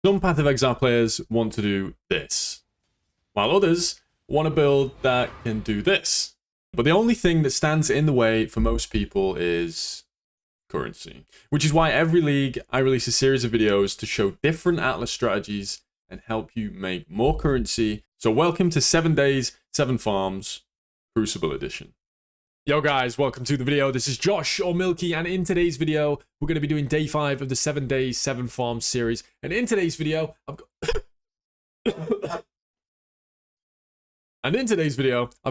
Some Path of Exile players want to do this, while others want to build that can do this. But the only thing that stands in the way for most people is currency, which is why every league I release a series of videos to show different Atlas strategies and help you make more currency. So welcome to 7 days, 7 farms, Crucible edition. Yo guys, welcome to the video. This is Josh or Milky, and in today's video, we're going to be doing day 5 of the 7 days, 7 farms series. And in today's video, I've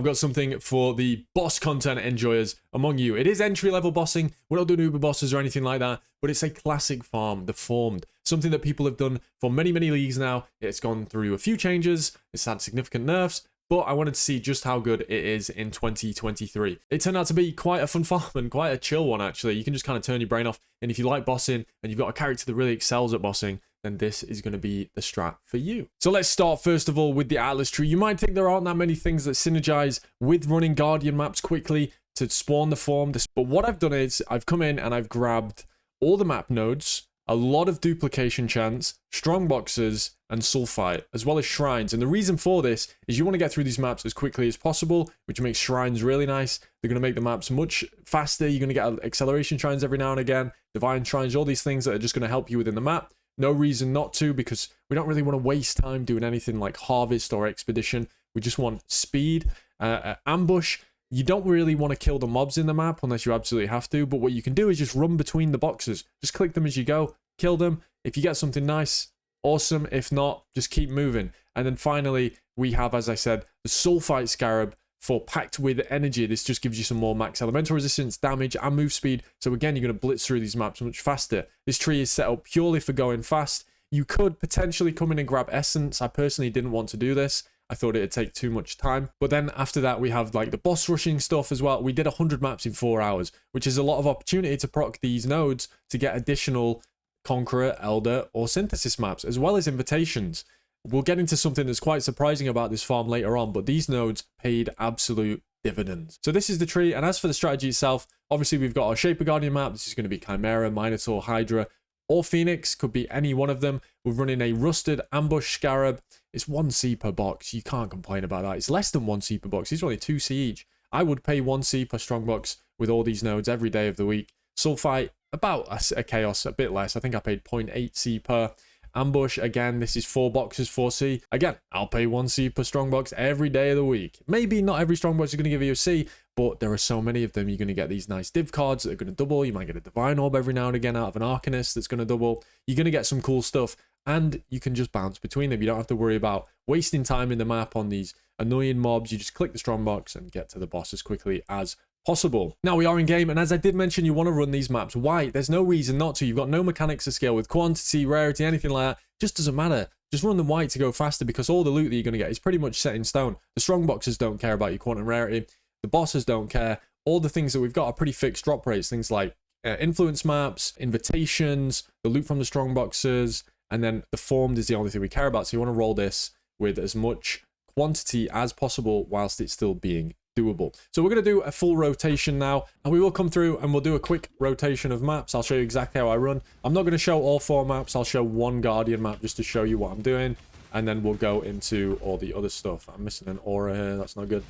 got something for the boss content enjoyers among you. It is entry-level bossing. We're not doing Uber bosses or anything like that, but it's a classic farm, the Formed. Something that people have done for many, many leagues now. It's gone through a few changes. It's had significant nerfs, but I wanted to see just how good it is in 2023. It turned out to be quite a fun farm and quite a chill one, actually. You can just kind of turn your brain off, and if you like bossing and you've got a character that really excels at bossing, then this is going to be the strat for you. So let's start first of all with the Atlas tree. You might think there aren't that many things that synergize with running Guardian maps quickly to spawn the Formed, but what I've done is I've come in and I've grabbed all the map nodes, a lot of duplication chance, strong boxes, and sulfite, as well as shrines. And the reason for this is you want to get through these maps as quickly as possible, which makes shrines really nice. They're going to make the maps much faster. You're going to get acceleration shrines every now and again, divine shrines, all these things that are just going to help you within the map. No reason not to, because we don't really want to waste time doing anything like harvest or expedition. We just want speed. Ambush, you don't really want to kill the mobs in the map unless you absolutely have to, but what you can do is just run between the boxes. Just click them as you go, kill them. If you get something nice, awesome. If not, just keep moving. And then finally, we have, as I said, the Sulfite Scarab for packed with energy. This just gives you some more max elemental resistance, damage, and move speed. So again, you're going to blitz through these maps much faster. This tree is set up purely for going fast. You could potentially come in and grab essence. I personally didn't want to do this. I thought it'd take too much time. But then after that, we have like the boss rushing stuff as well. We did 100 maps in 4 hours, which is a lot of opportunity to proc these nodes to get additional Conqueror, Elder, or Synthesis maps, as well as invitations. We'll get into something that's quite surprising about this farm later on, but these nodes paid absolute dividends. So this is the tree, and as for the strategy itself, obviously we've got our Shaper Guardian map. This is going to be Chimera, Minotaur, Hydra, or Phoenix. Could be any one of them. We're running a Rusted Ambush Scarab. It's 1C per box. You can't complain about that. It's less than 1C per box. These are only 2C each. I would pay 1C per strong box with all these nodes every day of the week. Sulfite, about a Chaos, a bit less. I think I paid 0.8C per. Ambush, again, this is 4 boxes, 4C. Again, I'll pay 1C per strong box every day of the week. Maybe not every strong box is going to give you a C, but there are so many of them. You're going to get these nice div cards that are going to double. You might get a Divine Orb every now and again out of an Arcanist that's going to double. You're going to get some cool stuff, and you can just bounce between them. You don't have to worry about wasting time in the map on these annoying mobs. You just click the strong box and get to the boss as quickly as possible. Now we are in game, and as I did mention, you want to run these maps. Why? There's no reason not to. You've got no mechanics to scale with quantity, rarity, anything like that. Just doesn't matter. Just run them white to go faster, because all the loot that you're going to get is pretty much set in stone. The strong boxes don't care about your quantum rarity. The bosses don't care. All the things that we've got are pretty fixed drop rates. Things like influence maps, invitations, the loot from the strong boxes, and then the Formed is the only thing we care about. So you want to roll this with as much quantity as possible whilst it's still being doable. So we're going to do a full rotation now, and we will come through and we'll do a quick rotation of maps. I'll show you exactly how I run. I'm not going to show all 4 maps. I'll show one Guardian map just to show you what I'm doing, and then we'll go into all the other stuff. I'm missing an aura here. That's not good.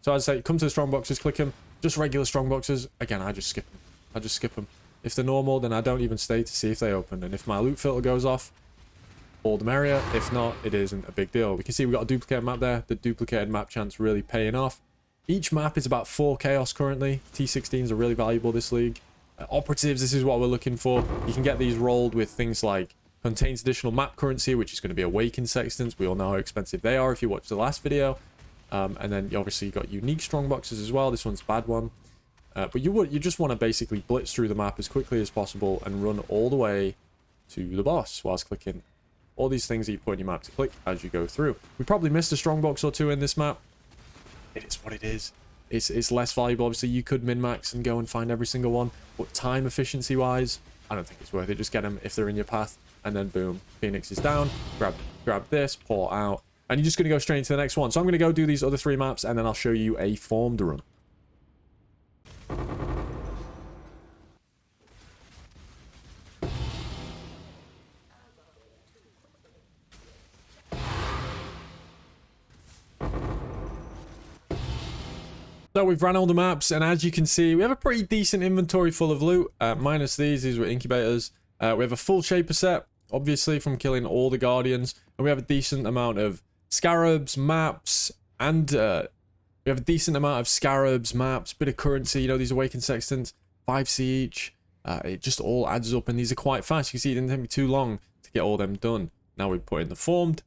So as I say, come to the strong boxes, click them. Just regular strong boxes. Again, I just skip them. I just skip them. If they're normal, then I don't even stay to see if they open. And if my loot filter goes off, all the merrier. If not, it isn't a big deal. We can see we've got a duplicated map there. The duplicated map chance really paying off. Each map is about 4 chaos currently. T16s are really valuable this league. Operatives, this is what we're looking for. You can get these rolled with things like contains additional map currency, which is going to be Awakened Sextants. We all know how expensive they are if you watched the last video. And then you obviously got unique strong boxes as well. This one's a bad one. But you just want to basically blitz through the map as quickly as possible and run all the way to the boss whilst clicking all these things that you put in your map to click as you go through. We probably missed a strong box or 2 in this map. It is what it is. It's less valuable. Obviously, you could min-max and go and find every single one, but time efficiency-wise, I don't think it's worth it. Just get them if they're in your path, and then boom, Phoenix is down. Grab this, pour out, and you're just going to go straight into the next one. So I'm going to go do these other 3 maps, and then I'll show you a Formed run. So we've ran all the maps, and as you can see, we have a pretty decent inventory full of loot, minus these were incubators. We have a full shaper set, obviously from killing all the guardians, and we have a decent amount of scarabs, maps, and we have a decent amount of scarabs, maps, bit of currency, you know, these awakened sextants, 5C each. It just all adds up, and these are quite fast. You can see it didn't take me too long to get all them done. Now we put in the formed,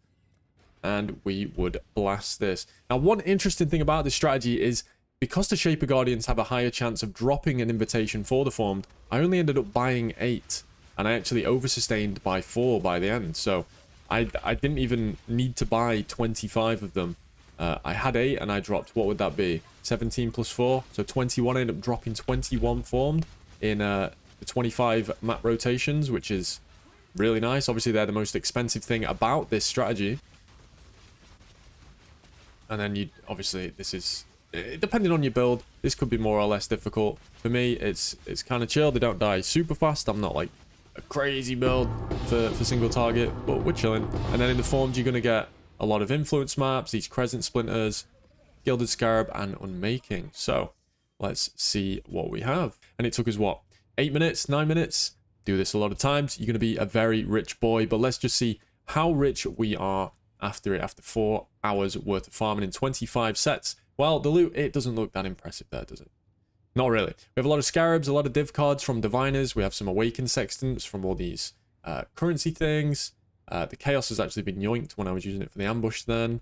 and we would blast this. Now, one interesting thing about this strategy is because the Shaper Guardians have a higher chance of dropping an invitation for the formed, I only ended up buying 8, and I actually oversustained by 4 by the end. So I didn't even need to buy 25 of them. I had 8, and I dropped, what would that be? 17 plus 4, so 21. I ended up dropping 21 formed in the 25 map rotations, which is really nice. Obviously, they're the most expensive thing about this strategy. And then you, obviously, this is, depending on your build, this could be more or less difficult. For me, it's kind of chill. They don't die super fast. I'm not like a crazy build for single target, but we're chilling. And then in the formed, you're going to get a lot of influence maps, these crescent splinters, gilded scarab, and unmaking. So let's see what we have. And it took us, what, 8 minutes, 9 minutes? Do this a lot of times. You're going to be a very rich boy, but let's just see how rich we are after it, after 4 hours worth of farming in 25 sets. Well, the loot, it doesn't look that impressive there, does it? Not really. We have a lot of scarabs, a lot of div cards from diviners. We have some awakened sextants from all these currency things. The chaos has actually been yoinked when I was using it for the ambush then.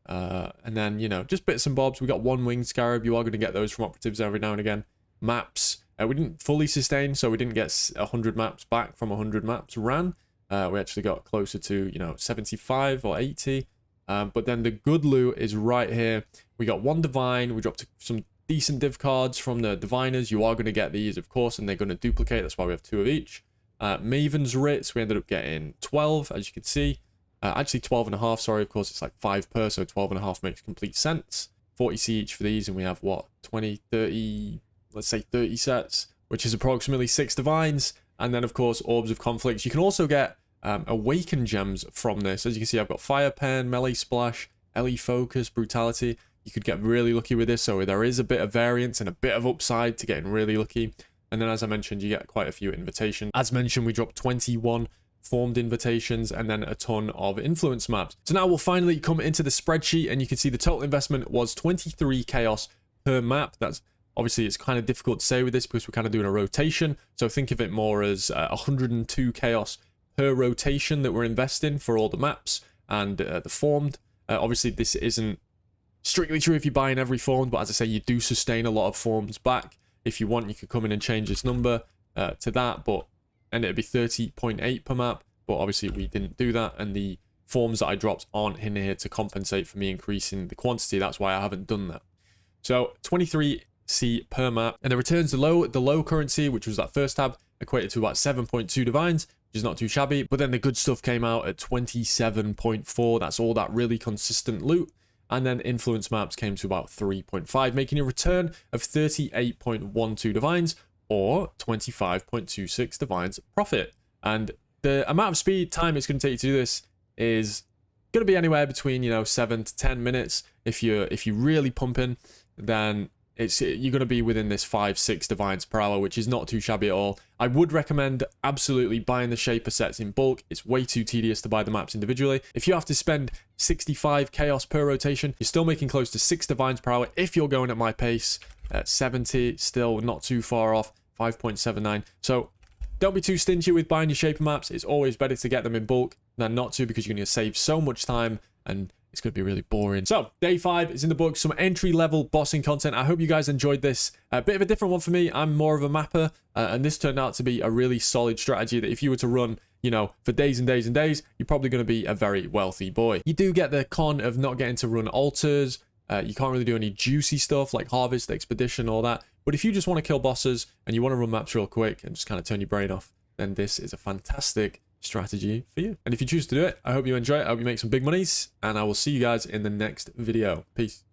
And then, you know, just bits and bobs. We got one winged scarab. You are going to get those from operatives every now and again. Maps. We didn't fully sustain, so we didn't get 100 maps back from 100 maps ran. We actually got closer to, you know, 75 or 80. But then the good loot is right here. We got one divine. We dropped some decent div cards from the diviners. You are going to get these, of course, and they're going to duplicate. That's why we have 2 of each. Maven's Writs, we ended up getting 12, as you can see. Actually 12.5, sorry, of course, it's like 5 per, so 12.5 makes complete sense. 40C each for these, and we have, what, 20, 30, let's say 30 sets, which is approximately 6 divines. And then, of course, Orbs of Conflicts. You can also get Awakened gems from this. As you can see, I've got Fire Pen, Melee Splash, LE Focus, Brutality. You could get really lucky with this, so there is a bit of variance and a bit of upside to getting really lucky. And then, as I mentioned, you get quite a few invitations. As mentioned, we dropped 21 formed invitations and then a ton of influence maps. So now we'll finally come into the spreadsheet, and you can see the total investment was 23 chaos per map. That's obviously, it's kind of difficult to say with this because we're kind of doing a rotation. So think of it more as 102 chaos per rotation that we're investing for all the maps and the formed. Obviously, this isn't strictly true if you're buying every formed, but as I say, you do sustain a lot of forms back. If you want, you could come in and change this number to that, and it'd be 30.8 per map. But obviously, we didn't do that, and the forms that I dropped aren't in here to compensate for me increasing the quantity. That's why I haven't done that. So 23C per map, and the returns, the low currency, which was that first tab, equated to about 7.2 divines, which is not too shabby. But then the good stuff came out at 27.4. That's all that really consistent loot. And then influence maps came to about 3.5, making a return of 38.12 divines or 25.26 divines profit. And the amount of speed time it's going to take you to do this is going to be anywhere between, you know, 7 to 10 minutes. If you're really pumping, then you're going to be within this 5-6 divines per hour, which is not too shabby at all. I would recommend absolutely buying the shaper sets in bulk. It's way too tedious to buy the maps individually. If you have to spend 65 chaos per rotation, you're still making close to 6 divines per hour if you're going at my pace. At 70, still not too far off, 5.79. So don't be too stingy with buying your shaper maps. It's always better to get them in bulk than not to, because you're going to save so much time and it's going to be really boring. So, day 5 is in the books, some entry-level bossing content. I hope you guys enjoyed this. A bit of a different one for me. I'm more of a mapper, and this turned out to be a really solid strategy that if you were to run, you know, for days and days and days, you're probably going to be a very wealthy boy. You do get the con of not getting to run altars. You can't really do any juicy stuff like Harvest, Expedition, all that. But if you just want to kill bosses and you want to run maps real quick and just kind of turn your brain off, then this is a fantastic strategy for you. And if you choose to do it, I hope you enjoy it. I hope you make some big monies, and I will see you guys in the next video. Peace.